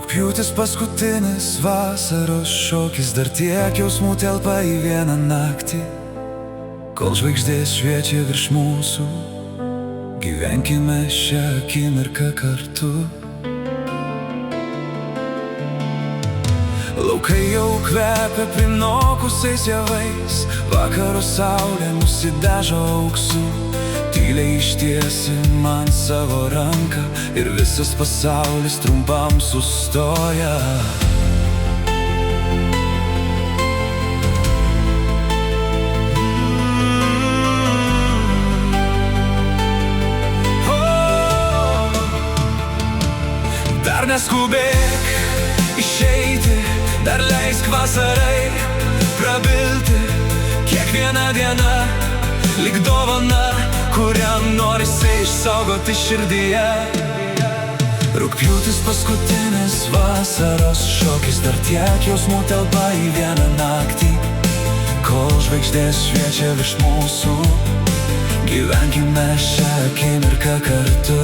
Rugpjūtis paskutinis vasaros šokis, dar tiek jausmų telpa į vieną naktį. Kol žvaigždės šviečia virš mūsų, gyvenkime šią akimirką kartu. Laukai jau kvepia prinokusiais javais, vakaro saulė nusidažo auksu. Tyliai ištiesi man savo ranką ir visas pasaulis trumpam sustoja. Dar neskubėk išeiti, dar leisk vasarai prabilti. Kiekviena diena lyg dovana, kurią norisi išsaugoti širdyje. Rugpjūtis paskutinis vasaros šokis, dar tiek jausmų telpa į vieną naktį. Kol žvaigždės šviečia virš mūsų, gyvenkime šią akimirką kartu.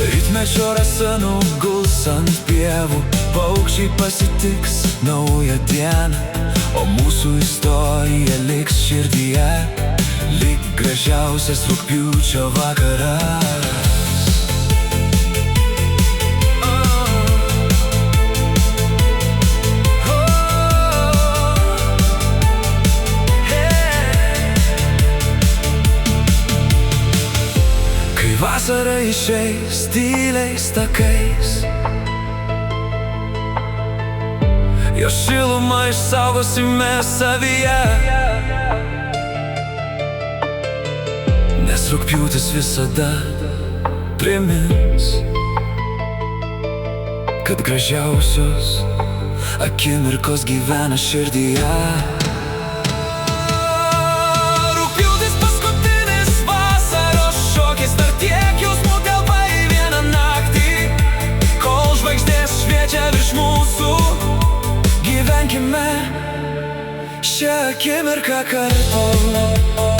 Rytmečio rasa nuguls ant pievų, paukščiai pasitiks naują dieną, o mūsų istorija liks širdyje, lyg gražiausias rugpjūčio vakaras. Vasara išeis tyliais takais, jo šilumą išsaugosime savyje, nes rugpjūtis visada primins, kad gražiausios akimirkos gyvena širdyje. Gyvenkime šią akimirką kartu.